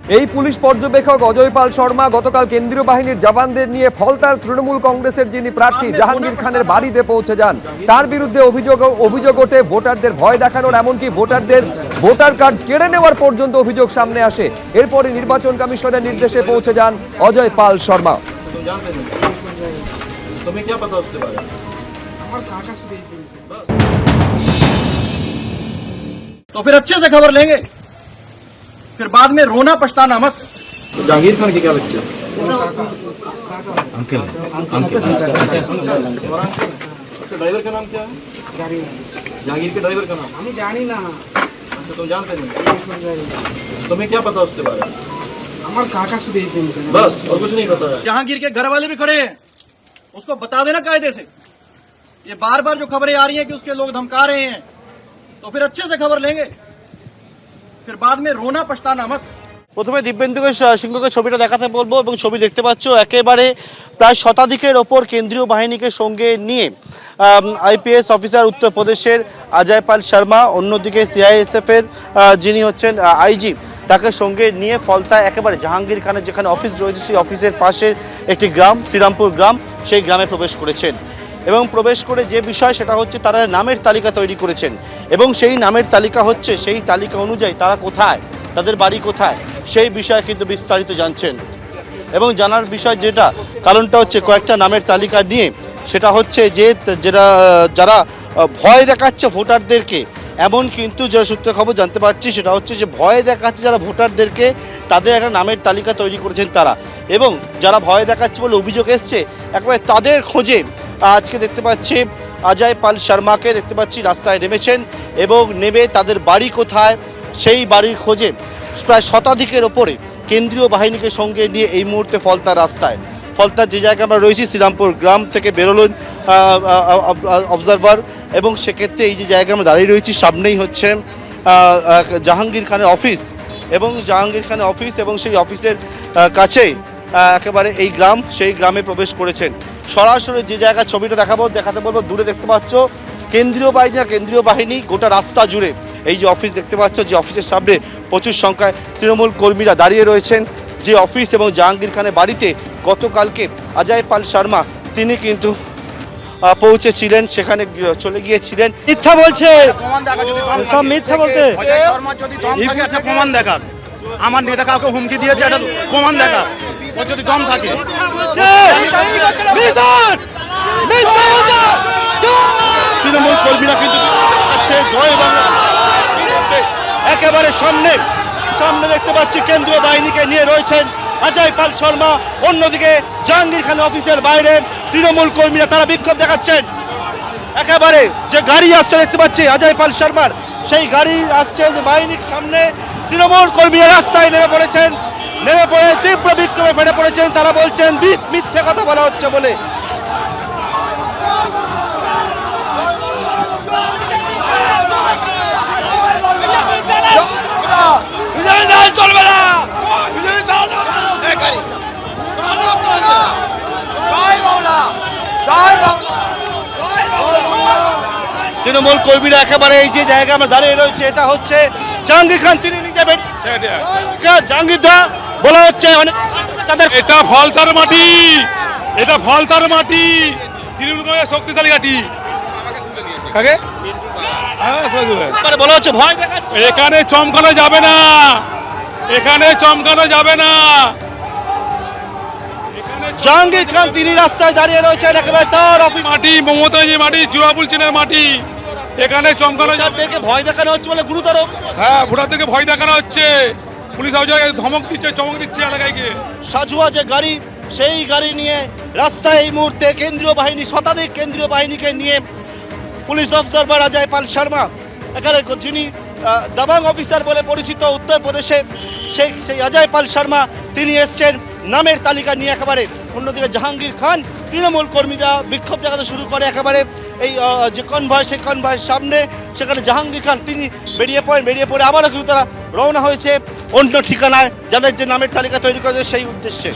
এই পুলিশ পর্যবেক্ষক অজয় পাল শর্মা গতকাল কেন্দ্রীয় বাহিনীর জওয়ানদের নিয়ে ফলতাল তৃণমূল কংগ্রেসের যিনি প্রার্থী জাহাঙ্গীর খানের বাড়িতে পৌঁছে যান। তার বিরুদ্ধে অভিযোগ ওঠে ভোটারদের ভয় দেখানোর, এমনকি ভোটারদের ভোটার কার্ড কেড়ে নেওয়ার পর্যন্ত অভিযোগ সামনে আসে। এরপরে নির্বাচন কমিশনের নির্দেশে পৌঁছে যান অজয় পাল শর্মা। तो फिर अच्छे से खबर लेंगे, फिर बाद में रोना पछताना मत। तो जहांगीर खान की क्या लगती है? अंकल। ड्राइवर का नाम क्या है? जहांगीर के ड्राइवर का नाम हम जानी ना। अच्छा, तुम जानते नहीं? तुम्हें क्या पता उसके बारे में? हमारे काका से बस, और कुछ नहीं पता है। जहांगीर के घर वाले भी खड़े हैं, उसको बता देना कायदे से। ये बार बार जो खबरें आ रही हैं कि उसके लोग धमका रहे हैं, तो फिर अच्छे से खबर लेंगे, फिर बाद में रोना पछताना मत। প্রথমে দিব্যেন্দুকে সিংহকে ছবিটা দেখাতে বলবো এবং ছবি দেখতে পাচ্ছ একেবারে প্রায় শতাধিকের ওপর কেন্দ্রীয় বাহিনীকে সঙ্গে নিয়ে আইপিএস অফিসার উত্তরপ্রদেশের অজয় পাল শর্মা, অন্যদিকে সিআইএসএফ এর যিনি হচ্ছেন আইজি, তাকে সঙ্গে নিয়ে ফলতায় একেবারে জাহাঙ্গীর খানের যেখানে অফিস রয়েছে সেই অফিসের পাশে একটি গ্রাম শ্রীরামপুর গ্রাম, সেই গ্রামে প্রবেশ করেছেন। এবং প্রবেশ করে যে বিষয় সেটা হচ্ছে তারা নামের তালিকা তৈরি করেছেন এবং সেই নামের তালিকা হচ্ছে সেই তালিকা অনুযায়ী তারা কোথায়, তাদের বাড়ি কোথায়, সেই বিষয়ে কিন্তু বিস্তারিত জানছেন। এবং জানার বিষয় যেটা কারণটা হচ্ছে কয়েকটা নামের তালিকা নিয়ে, সেটা হচ্ছে যে যারা ভয় দেখাচ্ছে ভোটারদেরকে, এমন কিন্তু যে সূত্রে খবর জানতে পারছি সেটা হচ্ছে যে ভয় দেখাচ্ছে যারা ভোটারদেরকে, তাদের একটা নামের তালিকা তৈরি করেছেন তারা। এবং যারা ভয় দেখাচ্ছে বলে অভিযোগ এসছে একবারে তাদের খোঁজে আজকে দেখতে পাচ্ছি অজয় পাল শর্মাকে দেখতে পাচ্ছি রাস্তায় নেমেছেন এবং নেমে তাদের বাড়ি কোথায় সেই বাড়ির খোঁজে প্রায় শতাধিকের ওপরে কেন্দ্রীয় বাহিনীকে সঙ্গে নিয়ে এই মুহূর্তে ফলতার রাস্তায়, ফলতার যে জায়গায় আমরা রয়েছি শ্রীরামপুর গ্রাম থেকে বেরোলেন অবজারভার, এবং সেক্ষেত্রে এই যে জায়গায় আমরা দাঁড়িয়ে রয়েছি সামনেই হচ্ছে জাহাঙ্গীর খানের অফিস এবং জাহাঙ্গীর খানের অফিস এবং সেই অফিসের কাছেই একেবারে এই গ্রাম, সেই গ্রামে প্রবেশ করেছেন। সরাসরি যে জায়গায় ছবিটা দেখাতে বলবো, দূরে দেখতে পাচ্ছ কেন্দ্রীয় বাহিনী গোটা রাস্তা জুড়ে এই যে অফিস দেখতে পাচ্ছ, যে অফিসের সামনে প্রচুর সংখ্যায় তৃণমূল কর্মীরা দাঁড়িয়ে রয়েছেন। যে অফিস এবং জাহাঙ্গীর খানের বাড়িতে গতকালকে অজয় পাল শর্মা তিনি কিন্তু পৌঁছেছিলেন, সেখানে চলে গিয়েছিলেন। মিথ্যা বলছে, সব মিথ্যা বলতে। প্রমাণ দেখা, আমার নেতা কাউকে হুমকি দিয়েছে, এটা প্রমাণ দেখা, ও যদি দম থাকে। তৃণমূল কর্মীরা কিন্তু জয় বাংলা একেবারে সামনে দেখতে পাচ্ছি কেন্দ্রীয় বাহিনীকে নিয়ে রয়েছেন অজয় পাল শর্মা। অন্যদিকে জাহাঙ্গীর খান অফিসের বাইরে তৃণমূল কর্মীরা তারা বিক্ষোভ দেখাচ্ছেন। একেবারে যে গাড়ি আসছে দেখতে পাচ্ছি অজয় পাল শর্মার, সেই গাড়ি আসছে যে বাহিনীর সামনে, তৃণমূল কর্মীরা রাস্তায় নেমে পড়েছেন, নেমে পড়ে তীব্র বিক্ষোভে ফেটে পড়েছেন। তারা বলছেন মিথ্যে কথা বলা হচ্ছে বলে। চলবে না, তৃণমূল কর্মীরা একেবারে এই যে জায়গা আমরা দাঁড়িয়ে রয়েছে, এটা হচ্ছে জাহাঙ্গীর খান, তিনি নিজে জাহাঙ্গীর দা বলা হচ্ছে অনেক তাদের। এটা ফলতার মাটি, এটা ফলতার মাটি, তৃণমূল শক্তিশালী ঘাটি। বলা হচ্ছে ভয় দেখাচ্ছে, এখানে চমকানো যাবে না, এখানে চমকানো যাবে না। জাহাঙ্গীর খান তিনি রাস্তায় দাঁড়িয়ে রয়েছেন, একেবারে তার অফিস মাটি, মমতাজি মাটি, জুরাবুল চিনের মাটি, এখানে চমকানো যাবে। দেখে ভয় দেখানো হচ্ছে বলে গুরুতর। হ্যাঁ, ভোটারদেরকে ভয় দেখানো হচ্ছে, পুলিশ ধমক দিচ্ছে, চমক দিচ্ছে এলাকায় গিয়ে। সাজুয়া যে গাড়ি, সেই গাড়ি নিয়ে রাস্তায় এই মুহূর্তে কেন্দ্রীয় বাহিনী, শতাধিক কেন্দ্রীয় বাহিনীকে নিয়ে পুলিশ অবজারভার অজয় পাল শর্মা, এখানে যিনি দাবাং অফিসার বলে পরিচিত উত্তরপ্রদেশে, সেই অজয় পাল শর্মা তিনি এসছেন নামের তালিকা নিয়ে একেবারে। অন্যদিকে জাহাঙ্গীর খান, তৃণমূল কর্মীরা বিক্ষোভ দেখাতে শুরু করে একেবারে এই যে কনভয়, সেই কনভয়ের সামনে, সেখানে জাহাঙ্গীর খান তিনি বেরিয়ে পড়ে আবারও কিন্তু তারা রওনা হয়েছে অন্য ঠিকানায়, যাদের যে নামের তালিকা তৈরি করেছে সেই উদ্দেশ্যে।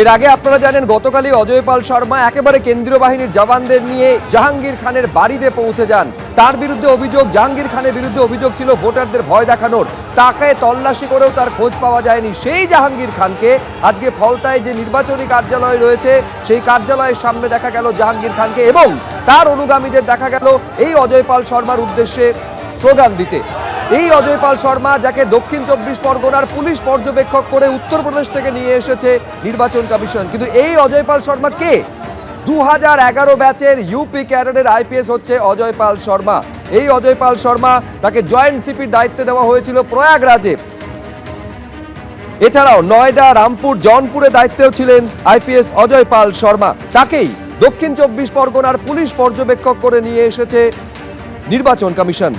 এর আগে আপনারা জানেন গতকালই অজয় পাল শর্মা একেবারে কেন্দ্রীয় বাহিনীর জওয়ানদের নিয়ে জাহাঙ্গীর খানের বাড়িতে পৌঁছে যান। তার বিরুদ্ধে অভিযোগ, জাহাঙ্গীর খানের বিরুদ্ধে অভিযোগ ছিল ভোটারদের ভয় দেখানোর। তাকে তল্লাশি করেও তার খোঁজ পাওয়া যায়নি। সেই জাহাঙ্গীর খানকে আজকে ফলতায় যে নির্বাচনী কার্যালয় রয়েছে সেই কার্যালয়ের সামনে দেখা গেল জাহাঙ্গীর খানকে, এবং তার অনুগামীদের দেখা গেল এই অজয় পাল শর্মার উদ্দেশ্যে স্লোগান দিতে। এই অজয় পাল শর্মা, যাকে দক্ষিণ 24 পরগনার পুলিশ পর্যবেক্ষক করে উত্তরপ্রদেশ থেকে নিয়ে এসেছে নির্বাচন কমিশন। কিন্তু এই অজয় পাল শর্মা কে? 2011 ব্যাচের ইউপি ক্যাডারের আইপিএস হচ্ছে অজয় পাল শর্মা। এই অজয় পাল শর্মা, তাকে জয়েন্ট সিপির দায়িত্ব দেওয়া হয়েছিল প্রয়াগরাজে। এছাড়াও নয়ডা, রামপুর, জৌনপুরে দায়িত্বেও ছিলেন আইপিএস অজয় পাল শর্মা। তাকেই দক্ষিণ 24 পরগনার পুলিশ পর্যবেক্ষক করে নিয়ে এসেছে নির্বাচন কমিশন।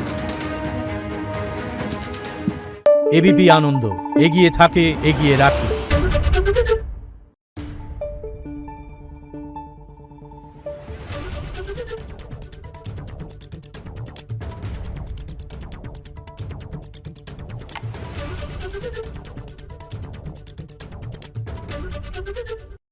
এবিপি আনন্দ, এগিয়ে থাকে, এগিয়ে রাখে।